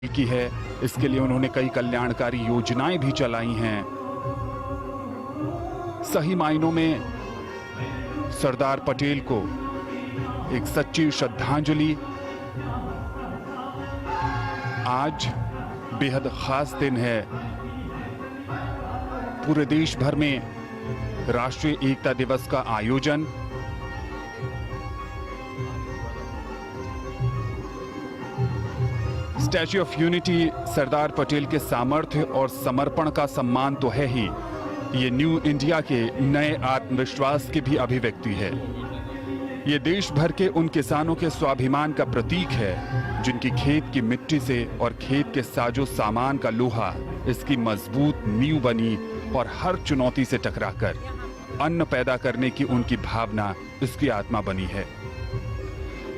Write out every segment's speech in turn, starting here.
की है। इसके लिए उन्होंने कई कल्याणकारी योजनाएं भी चलाई हैं। सही मायनों में सरदार पटेल को एक सच्ची श्रद्धांजलि। आज बेहद खास दिन है। पूरे देश भर में राष्ट्रीय एकता दिवस का आयोजन। Statue of unity Sardar Patel के सामर्थ्य और समर्पण का सम्मान तो है ही, ये न्यू इंडिया के नए आत्मविश्वास की भी अभिव्यक्ति है। ये देश भर के उन किसानों के स्वाभिमान का प्रतीक है जिनकी खेत की मिट्टी से और खेत के साजो सामान का लोहा इसकी मजबूत नींव बनी और हर चुनौती से टकराकर अन्न पैदा करने की उनकी भावना इसकी आत्मा बनी है।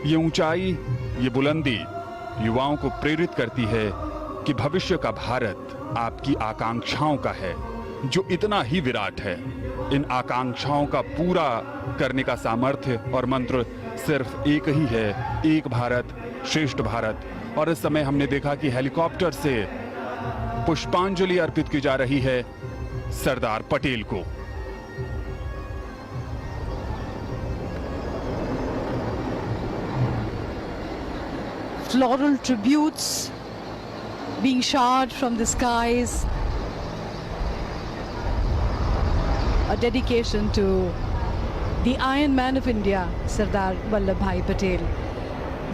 ये ऊंचाई, ये बुलंदी युवाओं को प्रेरित करती है कि भविष्य का भारत आपकी आकांक्षाओं का है, जो इतना ही विराट है। इन आकांक्षाओं का पूरा करने का सामर्थ्य और मंत्र सिर्फ एक ही है, एक भारत श्रेष्ठ भारत। और इस समय हमने देखा कि हेलीकॉप्टर से पुष्पांजलि अर्पित की जा रही है सरदार पटेल को। Floral tributes being showered from the skies, a dedication to the Iron Man of India, Sardar Vallabhbhai Patel.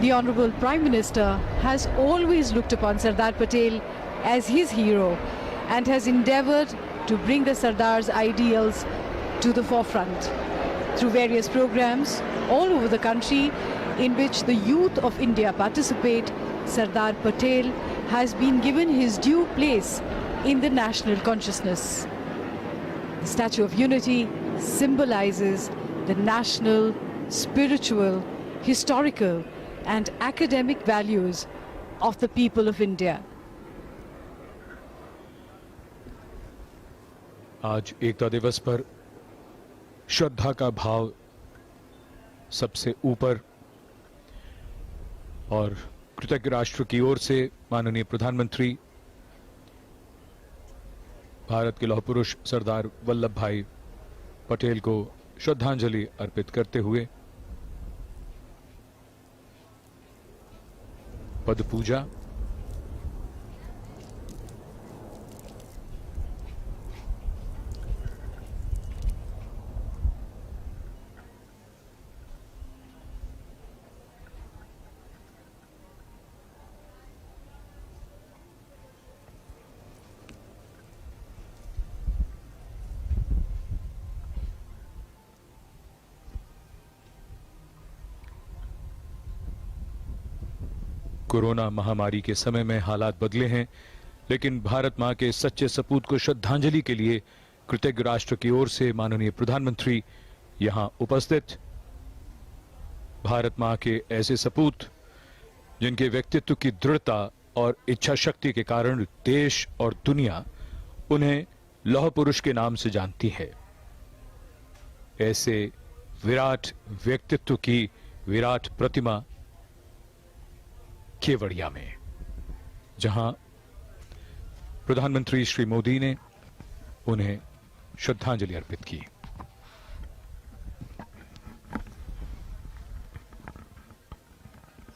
The Honorable Prime Minister has always looked upon Sardar Patel as his hero and has endeavored to bring the Sardar's ideals to the forefront through various programs all over the country in which the youth of India participate. Sardar Patel has been given his due place in the national consciousness. The Statue of Unity symbolizes the national, spiritual, historical and academic values of the people of India. आज एकता दिवस पर श्रद्धा का भाव सबसे ऊपर और कृतज्ञ राष्ट्र की ओर से माननीय प्रधानमंत्री भारत के लौह पुरुष सरदार वल्लभ भाई पटेल को श्रद्धांजलि अर्पित करते हुए पद पूजा, कोरोना महामारी के समय में हालात बदले हैं, लेकिन भारत मां के सच्चे सपूत को श्रद्धांजलि के लिए कृतज्ञ राष्ट्र की ओर से माननीय प्रधानमंत्री यहां उपस्थित। भारत मां के ऐसे सपूत जिनके व्यक्तित्व की दृढ़ता और इच्छा शक्ति के कारण देश और दुनिया उन्हें लौह पुरुष के नाम से जानती है। ऐसे विराट व्यक्तित्व की विराट प्रतिमा केवड़िया में, जहां प्रधानमंत्री श्री मोदी ने उन्हें श्रद्धांजलि अर्पित की।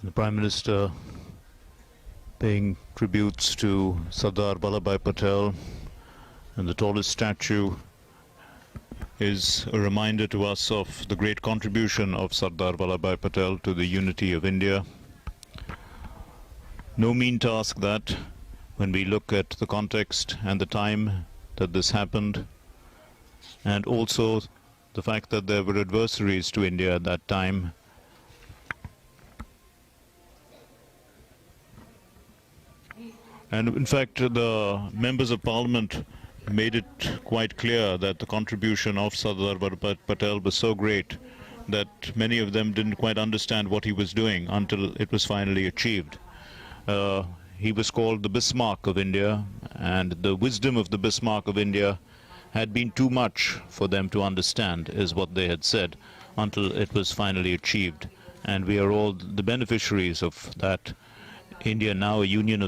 The Prime Minister paying tributes to Sardar Vallabhbhai Patel, and the tallest statue is a reminder to us of the great contribution of Sardar Vallabhbhai Patel to the unity of India. No mean task that, when we look at the context and the time that this happened, and also the fact that there were adversaries to India at that time. And in fact, the members of parliament made it quite clear that the contribution of Sardar Vallabhbhai Patel was so great that many of them didn't quite understand what he was doing until it was finally achieved. He was called the Bismarck of India, and the wisdom of the Bismarck of India had been too much for them to understand, is what they had said, until it was finally achieved. And we are all the beneficiaries of that. India now a union of